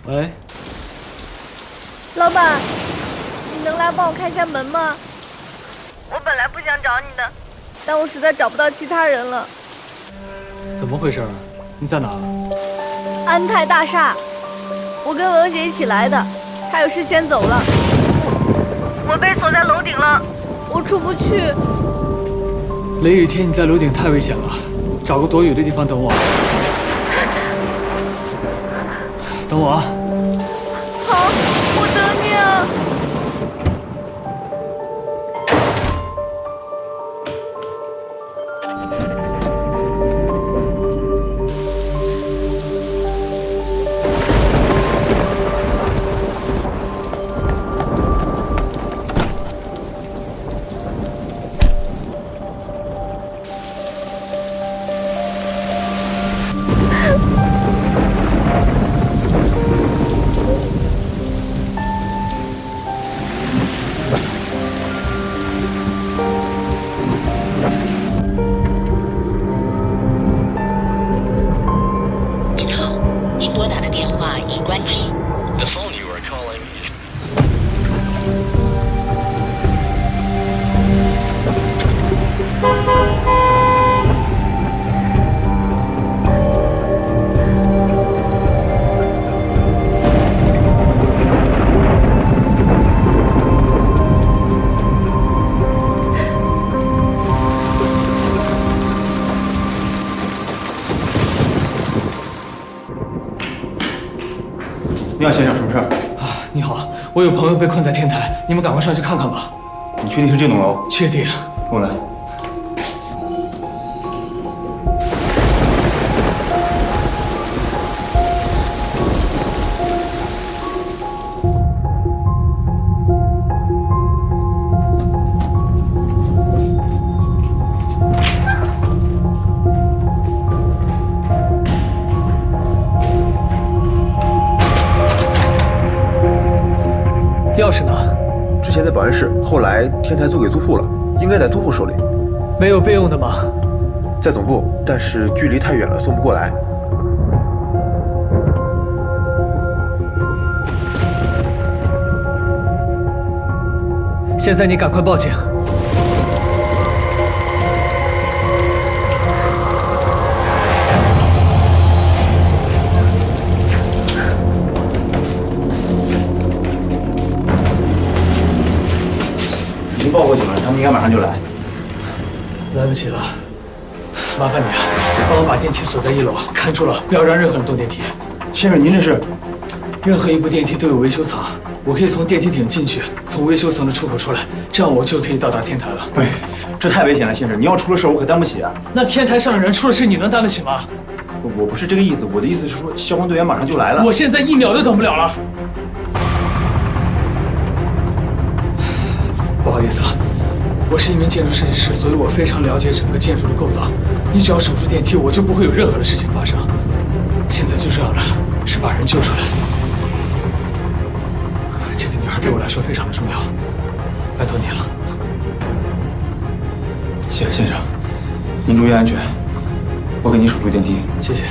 喂，老板，你能来帮我开下门吗？我本来不想找你的，但我实在找不到其他人了。怎么回事啊？你在哪？安泰大厦，我跟文姐一起来的，她有事先走了。我被锁在楼顶了，我出不去。雷雨天你在楼顶太危险了，找个躲雨的地方等我。等我啊。好，我等你啊。你好，先生，什么事儿？啊，你好，我有朋友被困在天台，你们赶快上去看看吧。你确定是这栋楼？确定。跟我来。钥匙呢？之前在保安室，后来天台租给租户了，应该在租户手里。没有备用的吗？在总部，但是距离太远了，送不过来。现在你赶快报警。已经报过警了，他们应该马上就来。来不及了，麻烦你啊，帮我把电梯锁在1楼，看住了，不要让任何人动电梯。先生，您这是？任何一部电梯都有维修层，我可以从电梯顶进去，从维修层的出口出来，这样我就可以到达天台了。喂，这太危险了，先生，你要出了事我可担不起啊。那天台上的人出了事，你能担得起吗？我不是这个意思，我的意思是说，消防队员马上就来了。我现在1秒都等不了了。不好意思啊，我是一名建筑设计师，所以我非常了解整个建筑的构造。你只要守住电梯，我就不会有任何的事情发生。现在最重要的是把人救出来。这个女孩对我来说非常的重要，拜托你了。先生，您注意安全，我给您守住电梯。谢谢。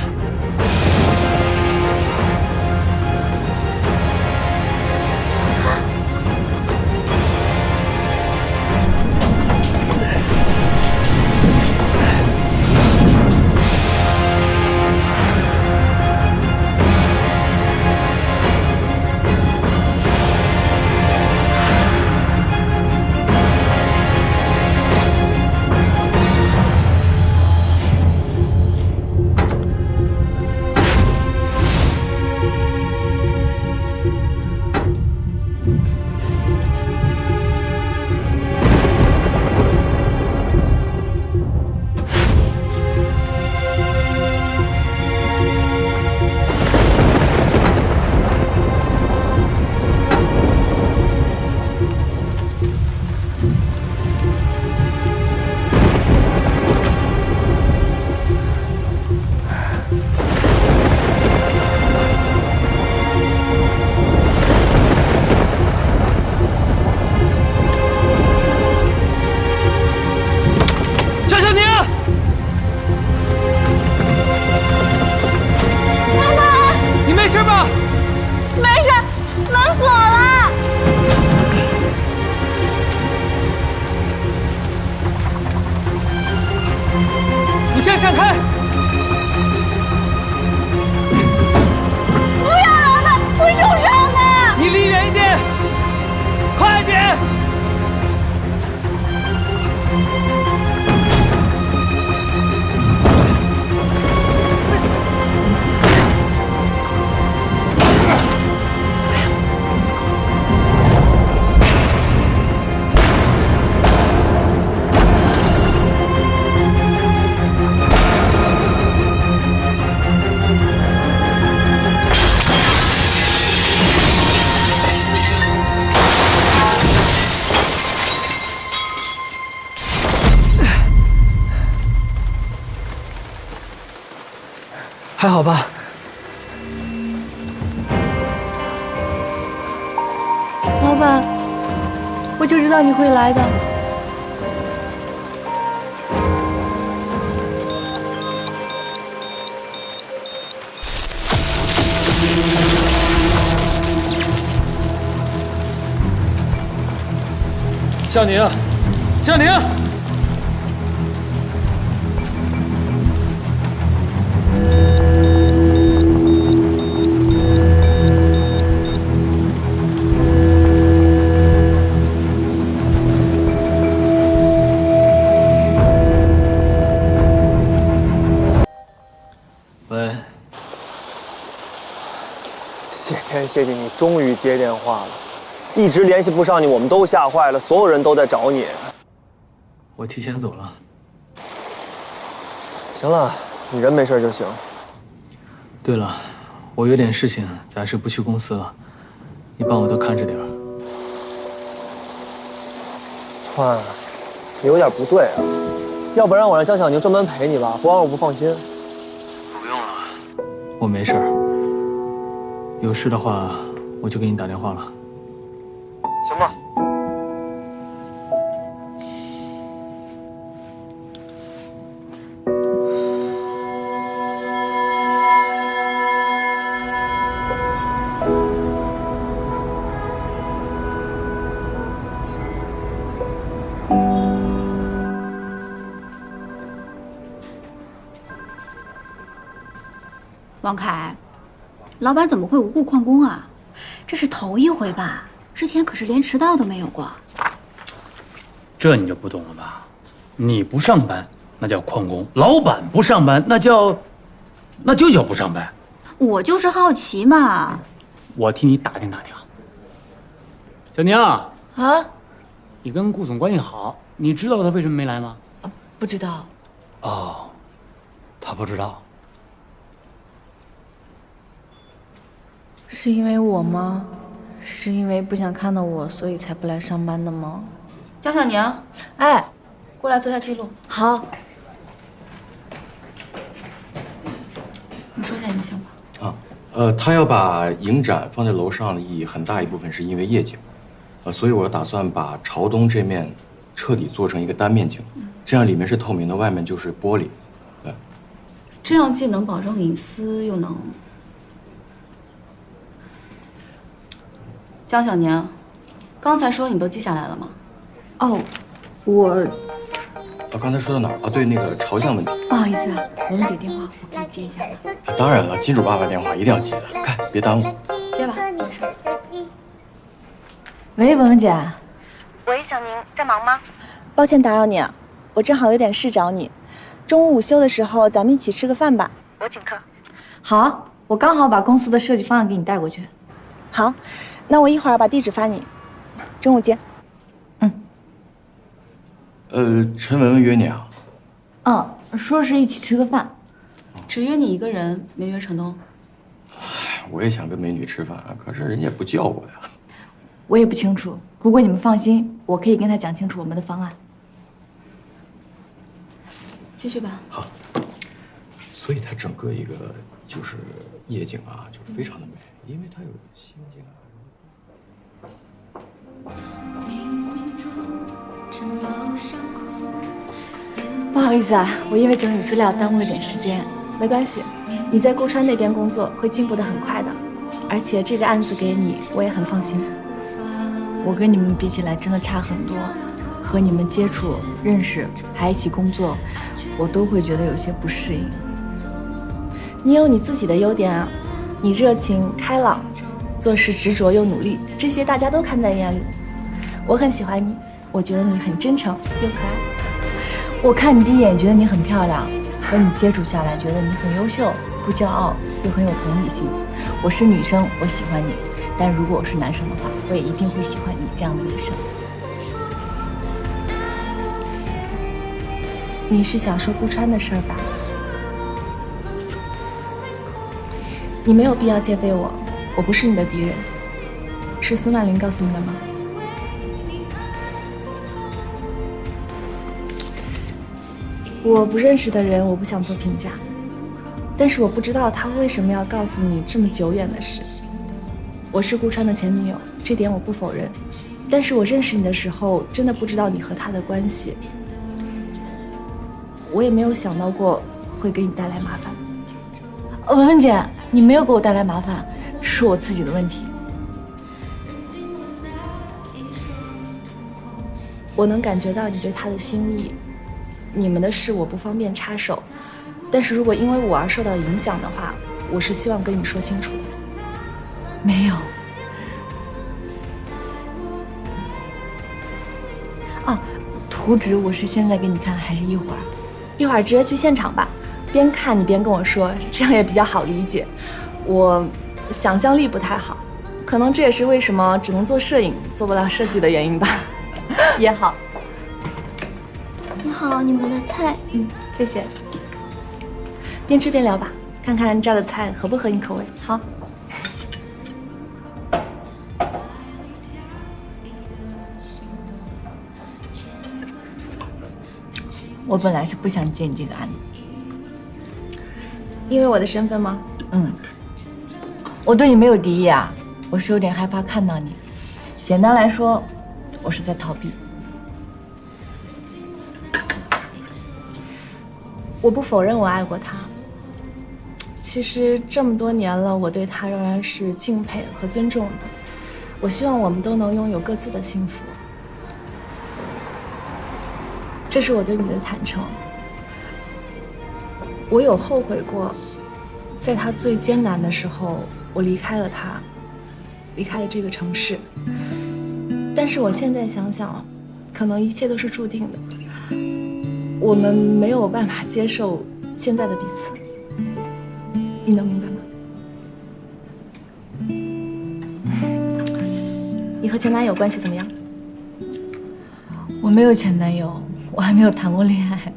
向闪开！不要老板，会受伤的。你离远一点，快点！还好吧？老板，我就知道你会来的。向宁，向宁！喂，谢天谢地，你终于接电话了，一直联系不上你，我们都吓坏了，所有人都在找你。我提前走了。行了，你人没事就行。对了，我有点事情，暂时不去公司了，你帮我多看着点儿。川，你有点不对啊，要不然我让江小宁专门陪你吧，不然我不放心。不用了，我没事儿。有事的话，我就给你打电话了。行吧。王凯，老板怎么会无故旷工啊？这是头一回吧？之前可是连迟到都没有过。这你就不懂了吧？你不上班那叫旷工，老板不上班那就叫不上班。我就是好奇嘛。我替你打听打听。小宁啊，你跟顾总关系好，你知道他为什么没来吗？不知道。哦，他不知道。是因为我吗？是因为不想看到我，所以才不来上班的吗？江小宁，哎，过来做下记录。好。你说下你的想法。他要把影展放在楼上的意义很大一部分是因为夜景，所以我打算把朝东这面彻底做成一个单面镜，这样里面是透明的，外面就是玻璃。对，这样既能保证隐私，又能……江小宁，刚才说你都记下来了吗？哦，我刚才说到哪儿？对，那个朝向问题。不好意思啊，文文姐电话，我可以接一下吗？当然了，金主爸爸电话一定要接的，看别耽误。接吧，没事。喂，文文姐。喂，小宁，在忙吗？抱歉打扰你啊，我正好有点事找你。中午午休的时候，咱们一起吃个饭吧。我请客。好，我刚好把公司的设计方案给你带过去。好，那我一会儿把地址发你。中午见。陈文文约你啊？说是一起吃个饭。只约你一个人，没约陈东。我也想跟美女吃饭，可是人家不叫我呀。我也不清楚，不过你们放心，我可以跟他讲清楚我们的方案。继续吧。好。所以它整个一个就是夜景啊，就是非常的美，因为它有新疆。不好意思啊，我因为整理资料耽误了点时间。没关系，你在顾川那边工作会进步得很快的，而且这个案子给你，我也很放心。我跟你们比起来真的差很多，和你们接触、认识，还一起工作，我都会觉得有些不适应。你有你自己的优点啊，你热情开朗，做事执着又努力，这些大家都看在眼里。我很喜欢你，我觉得你很真诚又可爱。我看你第一眼觉得你很漂亮，和你接触下来觉得你很优秀，不骄傲又很有同理心。我是女生，我喜欢你，但如果我是男生的话，我也一定会喜欢你这样的女生。你是想说顾川的事儿吧？你没有必要戒备我，我不是你的敌人。是孙婉玲告诉你的吗？我不认识的人，我不想做评价。但是我不知道他为什么要告诉你这么久远的事。我是顾川的前女友，这点我不否认。但是我认识你的时候，真的不知道你和他的关系。我也没有想到过会给你带来麻烦。文文姐，你没有给我带来麻烦，是我自己的问题。我能感觉到你对他的心意，你们的事我不方便插手，但是如果因为我而受到影响的话，我是希望跟你说清楚的。没有。啊，图纸我是现在给你看，还是一会儿？一会儿直接去现场吧，边看你边跟我说，这样也比较好理解。我想象力不太好，可能这也是为什么只能做摄影，做不了设计的原因吧。也好。你好，你们的菜。谢谢。边吃边聊吧，看看这儿的菜合不合你口味。好。我本来是不想接你这个案子。因为我的身份吗？我对你没有敌意啊，我是有点害怕看到你。简单来说，我是在逃避。我不否认我爱过他。其实这么多年了，我对他仍然是敬佩和尊重的。我希望我们都能拥有各自的幸福。这是我对你的坦诚。我有后悔过，在他最艰难的时候，我离开了他，离开了这个城市。但是我现在想想，可能一切都是注定的。我们没有办法接受现在的彼此，你能明白吗？你和前男友关系怎么样？我没有前男友，我还没有谈过恋爱。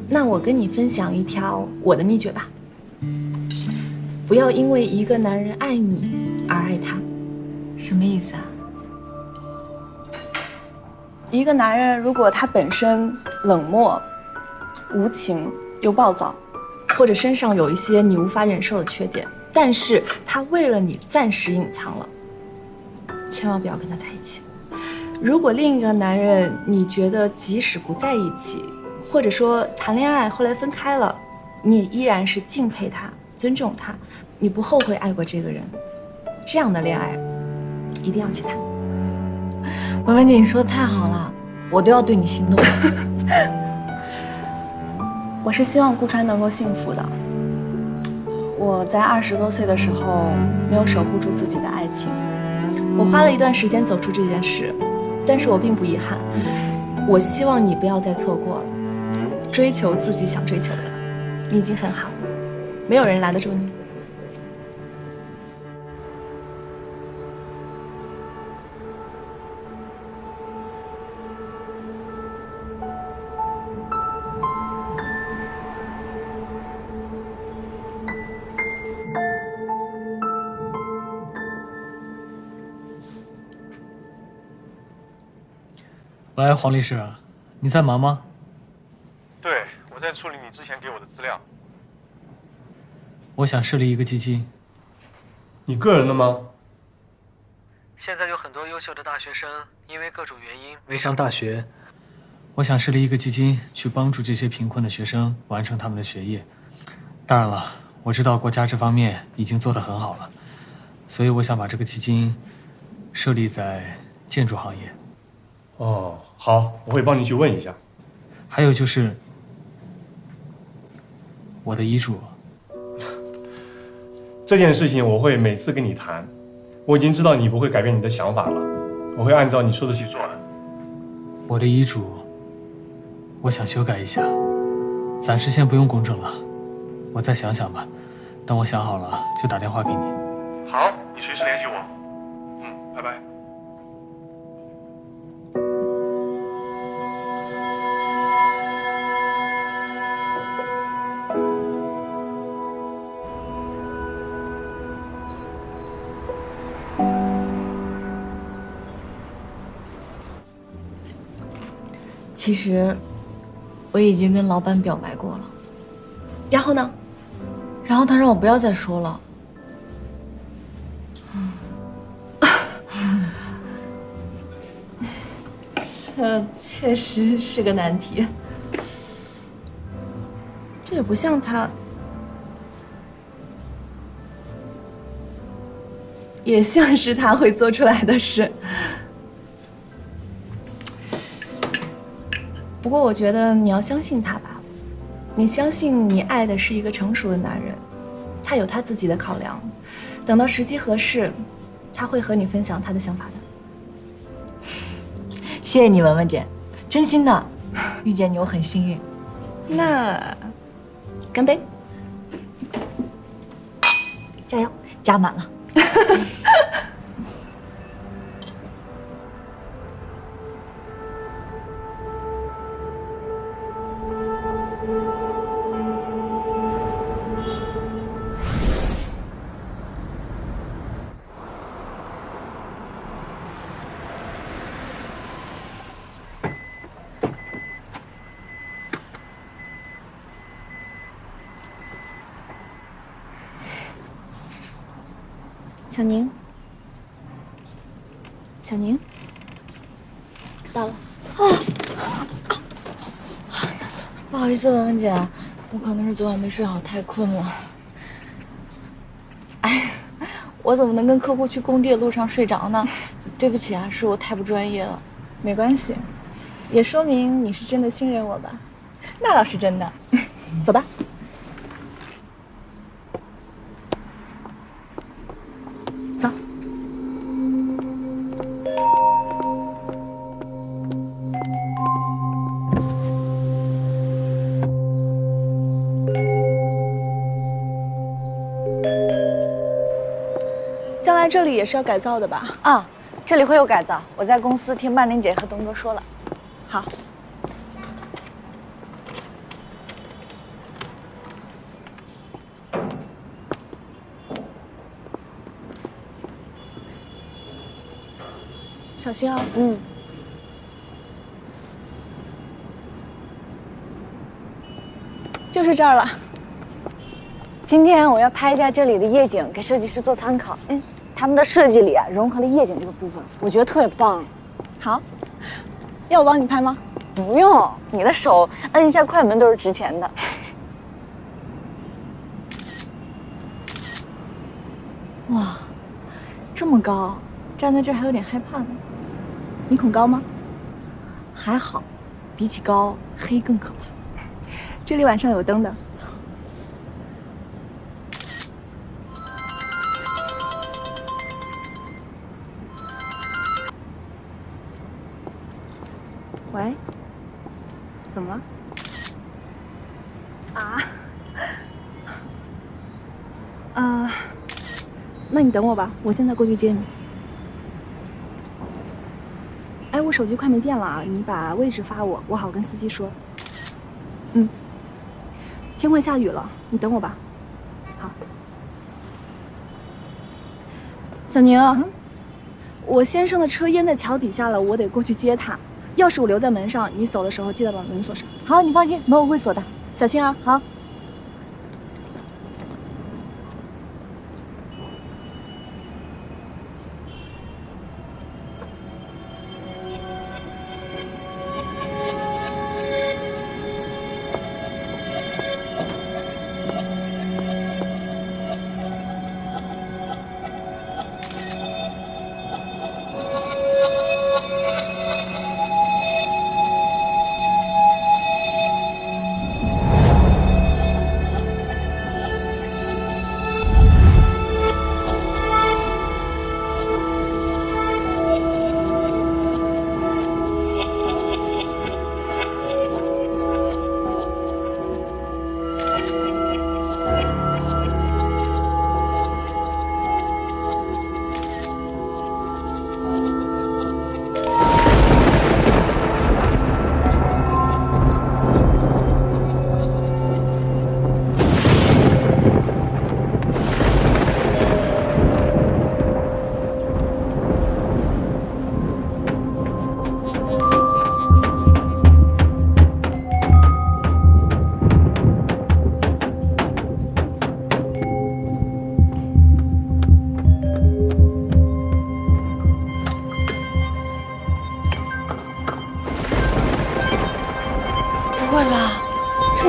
那我跟你分享一条我的秘诀吧。不要因为一个男人爱你而爱他。什么意思啊？一个男人如果他本身冷漠、无情又暴躁，或者身上有一些你无法忍受的缺点，但是他为了你暂时隐藏了，千万不要跟他在一起。如果另一个男人你觉得即使不在一起，或者说谈恋爱后来分开了，你也依然是敬佩他、尊重他，你不后悔爱过这个人，这样的恋爱一定要去谈。文文姐，你说的太好了，我都要对你心动了。我是希望顾川能够幸福的。我在20多岁的时候没有守护住自己的爱情，我花了一段时间走出这件事，但是我并不遗憾。我希望你不要再错过了，追求自己想追求的，你已经很好了，没有人拦得住你。喂，黄律师，你在忙吗？对，我在处理你之前给我的资料。我想设立一个基金。你个人的吗？现在有很多优秀的大学生因为各种原因没上大学，我想设立一个基金，去帮助这些贫困的学生完成他们的学业。当然了，我知道国家这方面已经做得很好了，所以我想把这个基金设立在建筑行业。哦，好，我会帮你去问一下。还有就是我的遗嘱。这件事情我会每次跟你谈，我已经知道你不会改变你的想法了，我会按照你说的去做的。我的遗嘱，我想修改一下，暂时先不用公证了，我再想想吧。等我想好了就打电话给你。好，你随时联系我。拜拜。其实，我已经跟老板表白过了。然后呢？然后他让我不要再说了。这确实是个难题。这也不像他，也像是他会做出来的事。不过我觉得你要相信他吧，你相信你爱的是一个成熟的男人，他有他自己的考量，等到时机合适，他会和你分享他的想法的。谢谢你，文文姐，真心的，遇见你我很幸运。那，干杯！加油，加满了。小宁，小宁，到了。不好意思，文文姐，我可能是昨晚没睡好，太困了。哎，我怎么能跟客户去工地的路上睡着呢？对不起啊，是我太不专业了。没关系，也说明你是真的信任我吧？那倒是真的。走吧。走。将来这里也是要改造的吧？啊，这里会有改造。我在公司听曼玲姐和东哥说了。好。小心啊！就是这儿了。今天我要拍一下这里的夜景，给设计师做参考。他们的设计里啊，融合了夜景这个部分，我觉得特别棒。好，要我帮你拍吗？不用，你的手摁一下快门都是值钱的。哇，这么高，站在这儿还有点害怕呢。你恐高吗？还好，比起高，黑更可怕。这里晚上有灯的。喂，怎么了？那你等我吧，我现在过去接你。哎，我手机快没电了啊，你把位置发我，我好跟司机说。天快下雨了，你等我吧。好。小宁，我先生的车淹在桥底下了，我得过去接他。钥匙我留在门上，你走的时候记得把门锁上。好，你放心，门我会锁的。小心啊。好。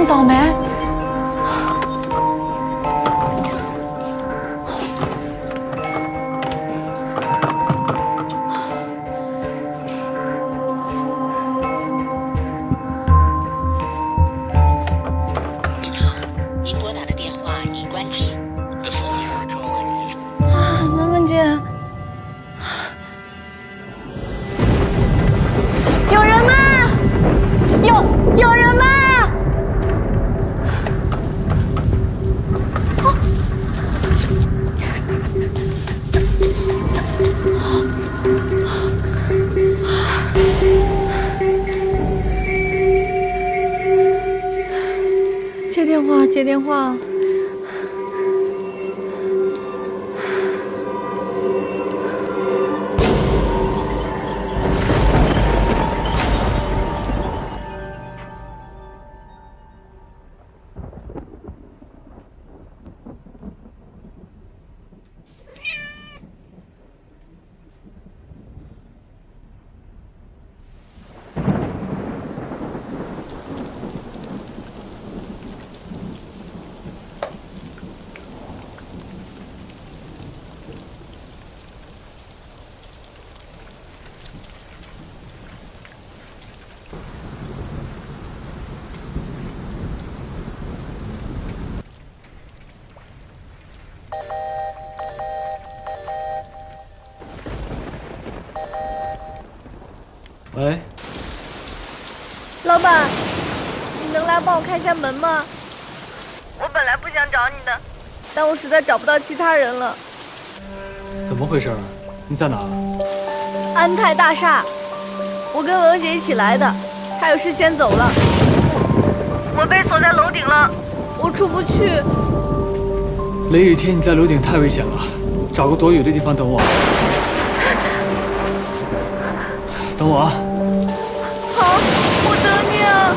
么倒霉？您拨打的电话已关机。文文姐，有人吗？有人吗？接电话，接电话。喂，老板，你能来帮我开下门吗？我本来不想找你的，但我实在找不到其他人了。怎么回事？你在哪？安泰大厦，我跟文文姐一起来的，她有事先走了。我被锁在楼顶了，我出不去。雷雨天你在楼顶太危险了，找个躲雨的地方等我。等我啊！好，我等你啊。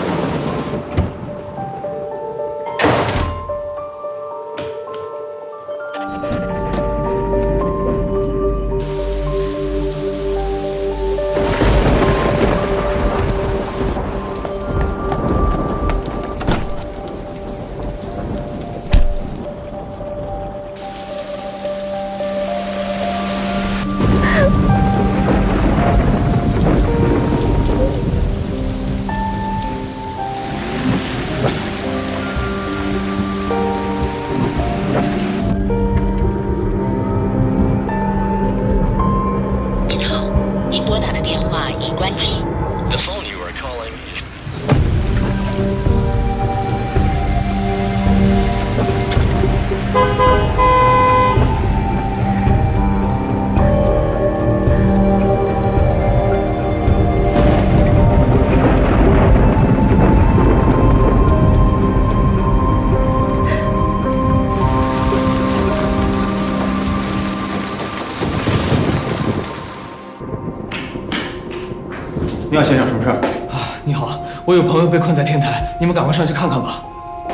你好，先生，什么事儿？啊，你好，我有朋友被困在天台，你们赶快上去看看吧。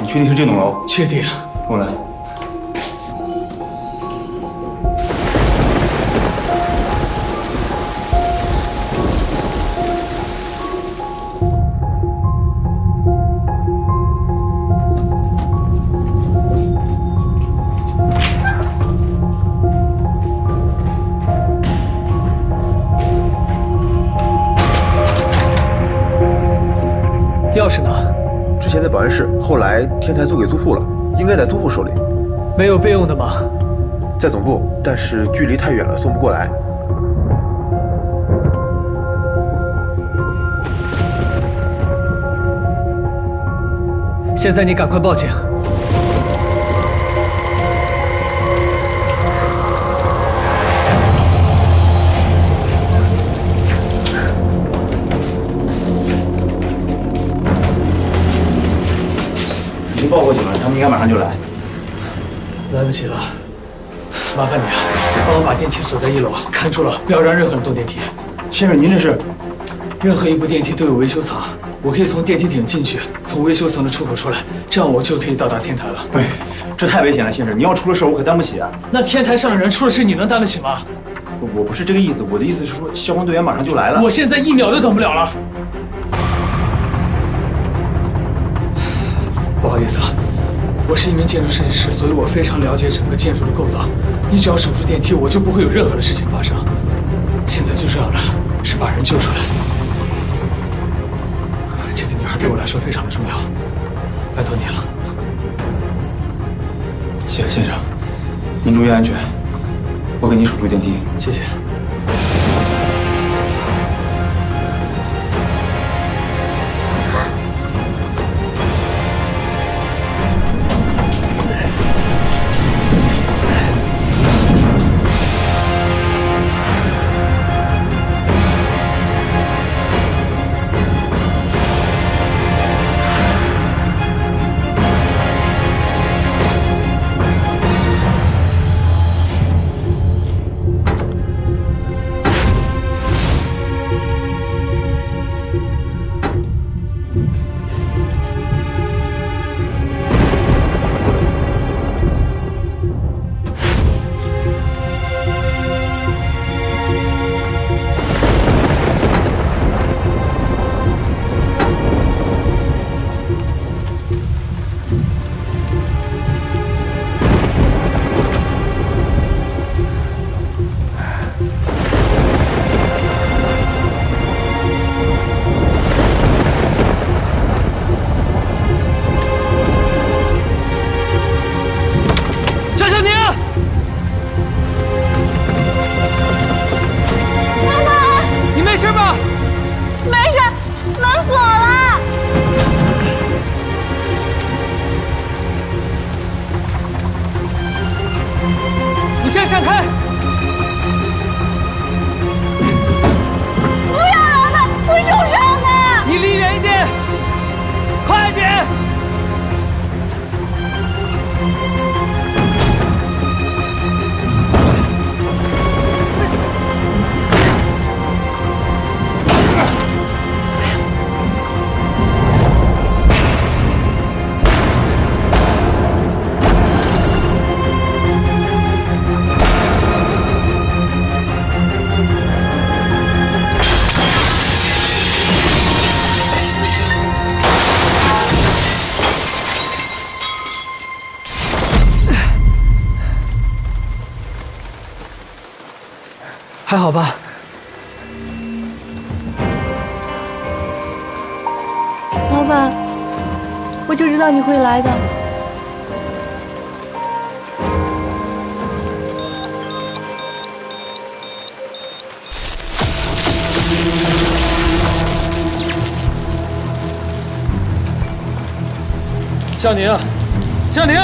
你确定是这栋楼？确定。跟我来。钥匙呢？之前在保安室，后来天台租给租户了，应该在租户手里。没有备用的吗？在总部，但是距离太远了，送不过来。现在你赶快报警。已经报过警了，他们应该马上就来。来不及了，麻烦你啊，帮我把电梯锁在1楼，看住了，不要让任何人动电梯。先生，您这是？任何一部电梯都有维修层，我可以从电梯顶进去，从维修层的出口出来，这样我就可以到达天台了。喂，这太危险了，先生，你要出了事我可担不起啊。那天台上的人出了事，你能担得起吗？我不是这个意思，我的意思是说，消防队员马上就来了。我现在1秒都等不了了。意思啊，我是一名建筑设计师，所以我非常了解整个建筑的构造。你只要守住电梯，我就不会有任何的事情发生。现在最重要的是把人救出来。这个女孩对我来说非常的重要，拜托你了。先生，您注意安全，我给您守住电梯。谢谢。还好吧？老板，我就知道你会来的。向宁，向宁！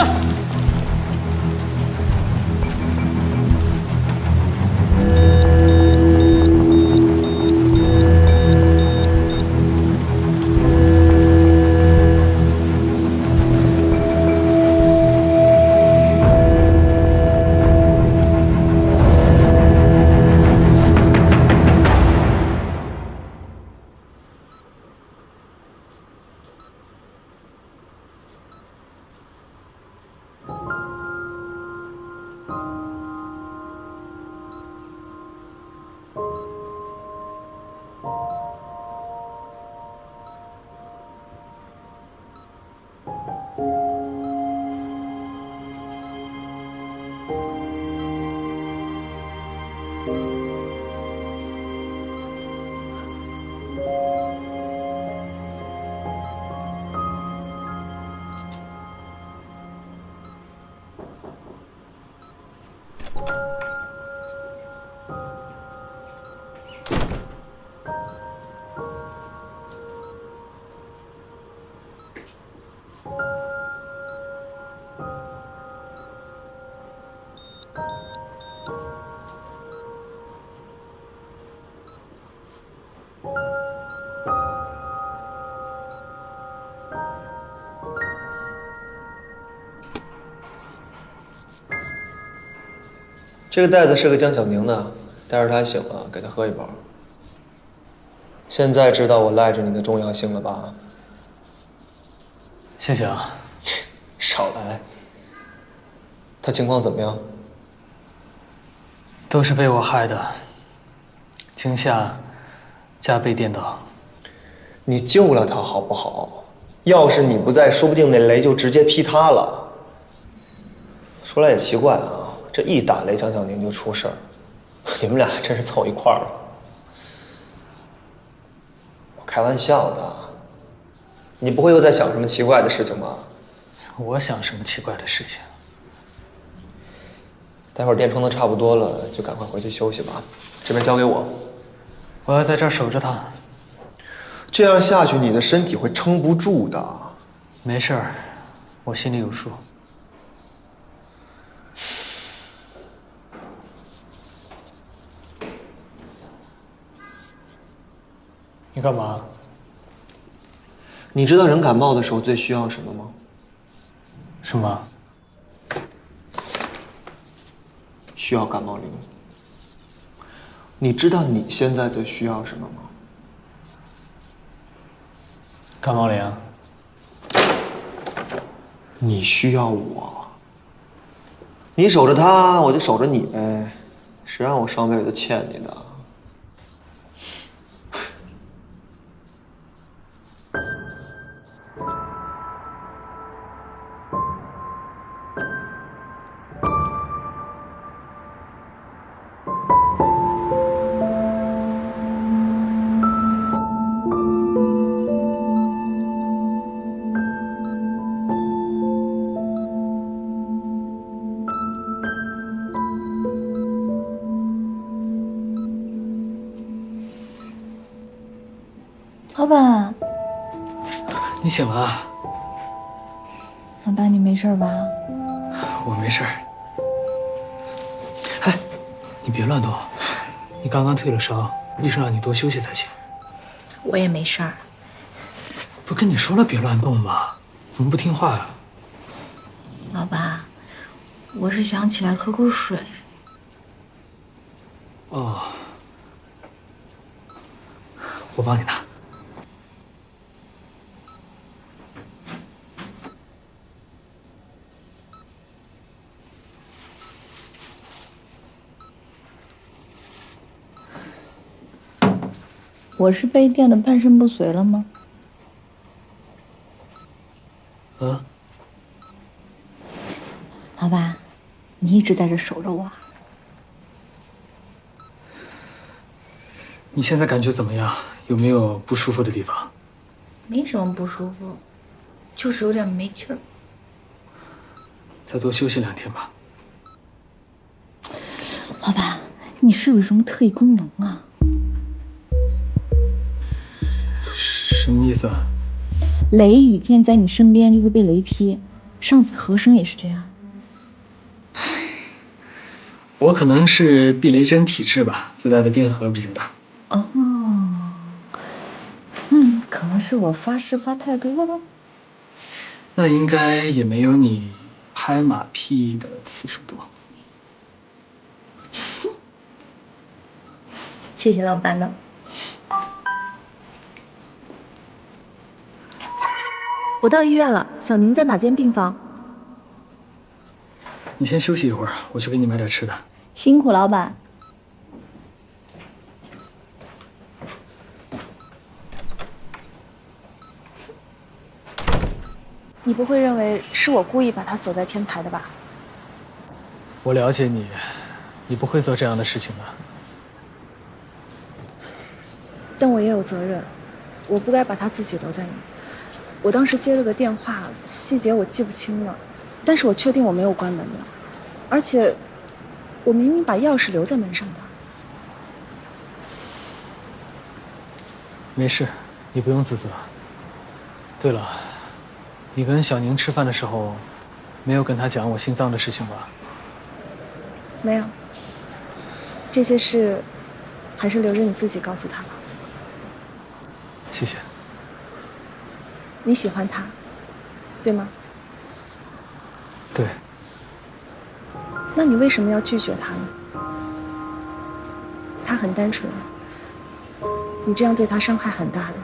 这个袋子是个江小宁的，待会儿他醒了给他喝一包。现在知道我赖着你的重要性了吧？谢谢啊。少来。他情况怎么样？都是被我害的，惊吓加被电倒。你救了他好不好？要是你不在，说不定那雷就直接劈他了。说来也奇怪啊，这一打雷，江小宁就出事儿，你们俩还真是凑一块儿了。我开玩笑的，你不会又在想什么奇怪的事情吧？我想什么奇怪的事情？待会儿电充的差不多了，就赶快回去休息吧。这边交给我，我要在这儿守着他。这样下去，你的身体会撑不住的。没事儿，我心里有数。你干嘛？你知道人感冒的时候最需要什么吗？什么？需要感冒灵。你知道你现在最需要什么吗？感冒灵。你需要我。你守着他，我就守着你呗。谁让我上辈子欠你的？老板，你醒了啊？老板，你没事吧？我没事儿。哎，你别乱动，你刚刚退了烧，医生让你多休息才行。我也没事儿。不跟你说了别乱动吗？怎么不听话呀？老板，我是想起来喝口水。哦，我帮你拿。我是被电得半身不遂了吗？啊？老板，你一直在这守着我。你现在感觉怎么样？有没有不舒服的地方？没什么不舒服，就是有点没气儿。再多休息2天吧。老板，你是有什么特异功能啊？什么意思啊？雷雨天在你身边就会被雷劈，上次和珅也是这样。我可能是避雷针体质吧，自带的电荷比较大。哦，可能是我发誓发太多了。那应该也没有你拍马屁的次数多。谢谢老板了。我到医院了，小宁在哪间病房？你先休息一会儿，我去给你买点吃的。辛苦老板。你不会认为是我故意把他锁在天台的吧？我了解你，你不会做这样的事情的。但我也有责任，我不该把他自己留在那。我当时接了个电话，细节我记不清了，但是我确定我没有关门的，而且我明明把钥匙留在门上的。没事，你不用自责。对了，你跟小宁吃饭的时候，没有跟她讲我心脏的事情吧？没有，这些事还是留着你自己告诉他吧。谢谢。你喜欢他，对吗？对。那你为什么要拒绝他呢？他很单纯，你这样对他伤害很大的。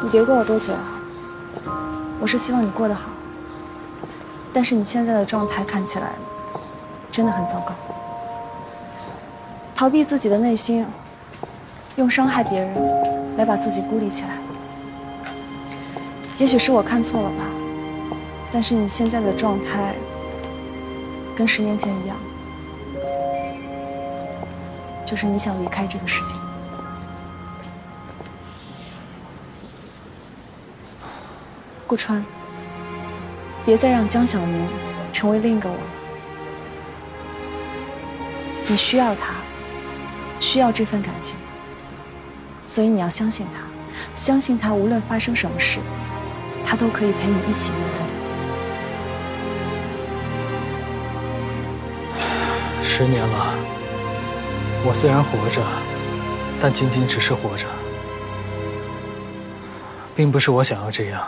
你别怪我多嘴啊，我是希望你过得好。但是你现在的状态看起来真的很糟糕，逃避自己的内心，用伤害别人来把自己孤立起来。也许是我看错了吧，但是你现在的状态跟10年前一样，就是你想离开这个世界。顾川，别再让江小宁成为另一个我了。你需要他，需要这份感情，所以你要相信他，相信他无论发生什么事，他都可以陪你一起面对。10年了，我虽然活着，但仅仅只是活着，并不是我想要这样，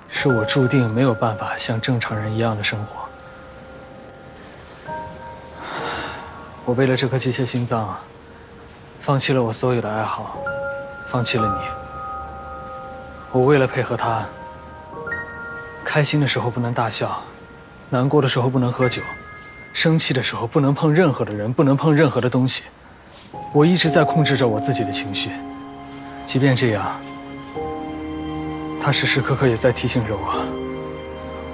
是我注定没有办法像正常人一样的生活。我为了这颗机械心脏，放弃了我所有的爱好，放弃了你。我为了配合他，开心的时候不能大笑，难过的时候不能喝酒，生气的时候不能碰任何的人，不能碰任何的东西。我一直在控制着我自己的情绪，即便这样，他时时刻刻也在提醒着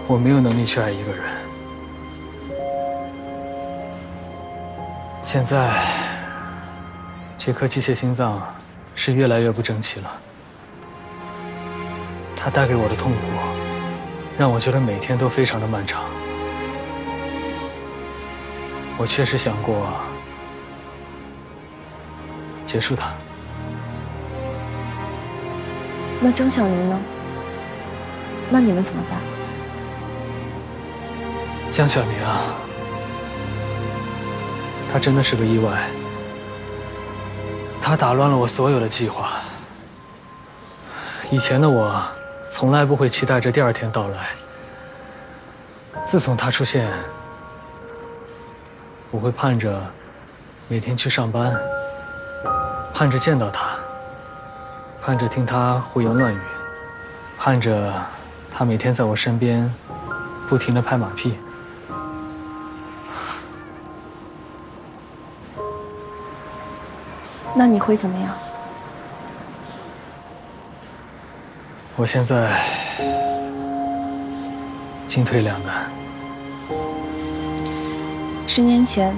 我没有能力去爱一个人。现在，这颗机械心脏是越来越不争气了。它带给我的痛苦，让我觉得每天都非常的漫长。我确实想过结束它。那江小宁呢？那你们怎么办？江小宁啊，他真的是个意外。他打乱了我所有的计划。以前的我从来不会期待着第2天到来。自从他出现，我会盼着每天去上班，盼着见到他，盼着听他胡言乱语，盼着他每天在我身边不停地拍马屁。那你会怎么样？我现在进退两难。10年前，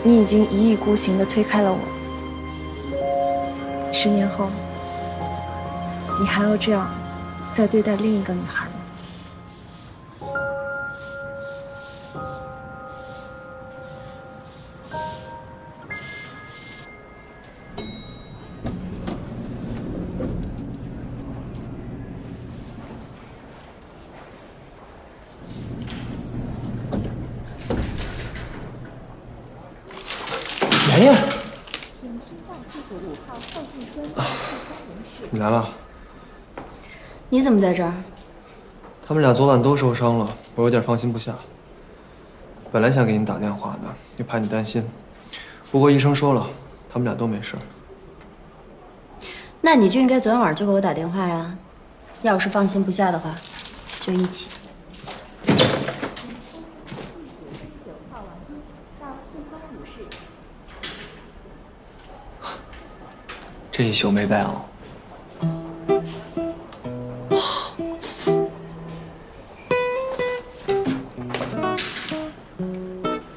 你已经1意孤行地推开了我。10年后，你还要这样再对待另一个女孩吗？妍妍，你来了。你怎么在这儿？他们俩昨晚都受伤了，我有点放心不下。本来想给你打电话的，又怕你担心。不过医生说了，他们俩都没事。那你就应该昨天晚上就给我打电话呀。要是放心不下的话，就一起。这一宿没白熬。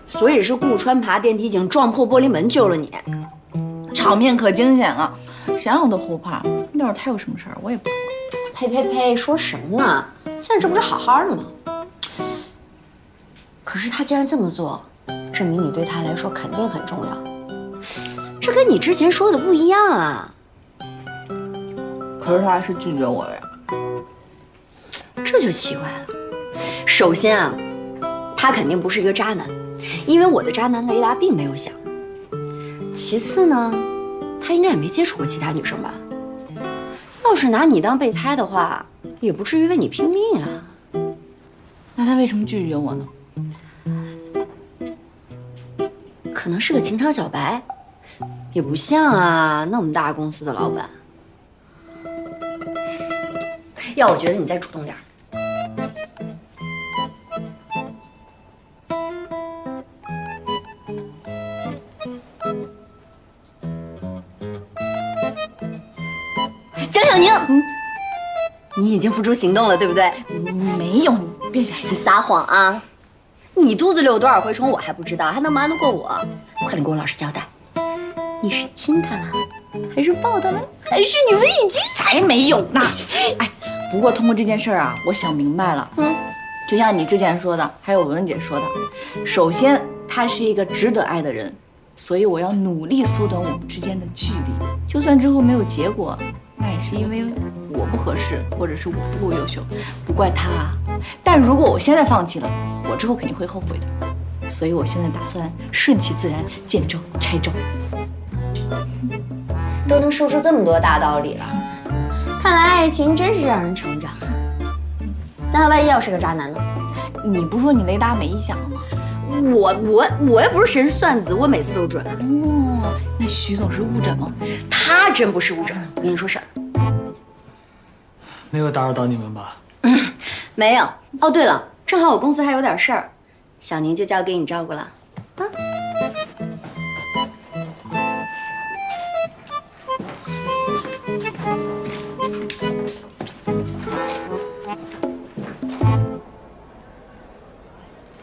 所以是顾川爬电梯井撞破玻璃门救了你，场面可惊险了，谁让我都后怕。要是他有什么事儿，我也不说。呸呸呸，说什么呢？现在这不是好好的吗？可是他既然这么做，证明你对他来说肯定很重要。这跟你之前说的不一样啊。可是他还是拒绝我了呀，这就奇怪了。首先啊，他肯定不是一个渣男，因为我的渣男雷达并没有响。其次呢，他应该也没接触过其他女生吧？要是拿你当备胎的话，也不至于为你拼命啊。那他为什么拒绝我呢？可能是个情场小白，也不像啊那么大公司的老板。要我觉得你再主动点。小宁，你已经付诸行动了，对不对？没有，你别撒谎啊！你肚子里有多少蛔虫我还不知道，还能瞒得过我？快点给我老实交代，你是亲他了，还是抱他了，还是你们已经……才没有呢！哎，不过通过这件事儿啊，我想明白了。就像你之前说的，还有文文姐说的，首先他是一个值得爱的人，所以我要努力缩短我们之间的距离。就算之后没有结果，那也是因为我不合适，或者是我不够优秀，不怪他啊。但如果我现在放弃了，我之后肯定会后悔的。所以我现在打算顺其自然，见招拆招。都能说出这么多大道理了，看来爱情真是让人成长。那万一要是个渣男呢？你不是说你雷达没异响了吗？我又不是神算子，我每次都准。哦，那徐总是误诊了。他真不是误诊。我跟你说事儿，没有打扰到你们吧？没有。哦，对了，正好我公司还有点事儿，小宁就交给你照顾了。啊。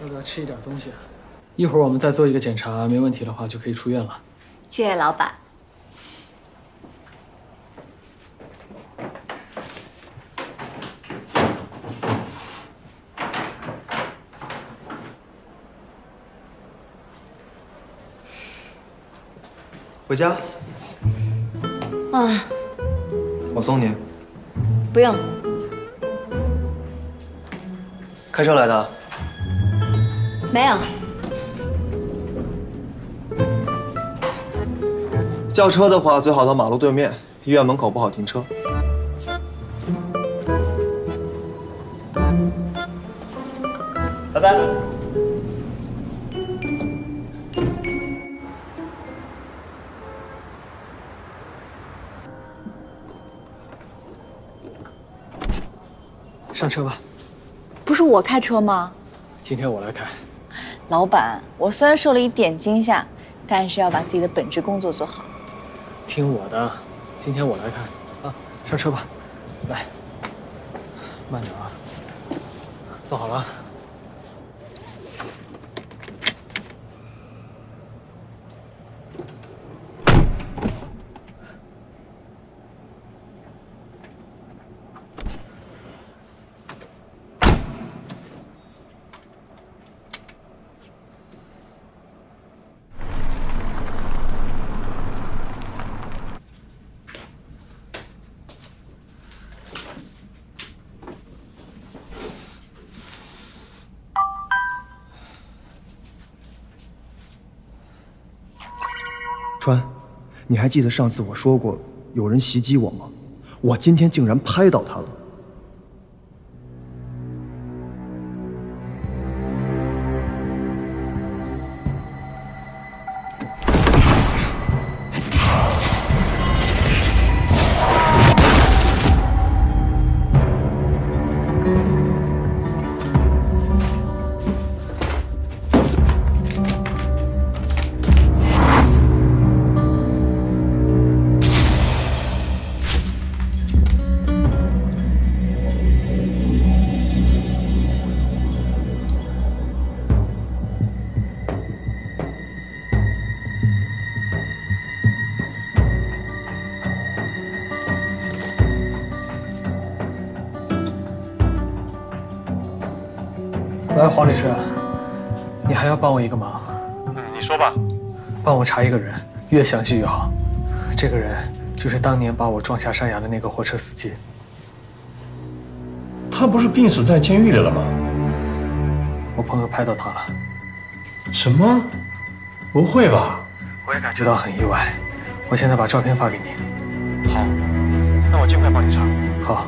要不要吃一点东西啊？一会儿我们再做一个检查，没问题的话就可以出院了。谢谢老板。回家。啊，我送你。不用。开车来的？没有。叫车的话，最好到马路对面，医院门口不好停车。拜拜。上车吧。不是我开车吗？今天我来开。老板，我虽然受了一点惊吓，但是要把自己的本职工作做好。听我的，今天我来开。啊，上车吧。来，慢点啊。坐好了。川，你还记得上次我说过有人袭击我吗？我今天竟然拍到他了。喂，黄律师，你还要帮我一个忙。你说吧。帮我查一个人，越详细越好。这个人就是当年把我撞下山崖的那个货车司机。他不是病死在监狱里了吗？我朋友拍到他了。什么？不会吧？我也感觉到很意外。我现在把照片发给你。好，那我尽快帮你查。好。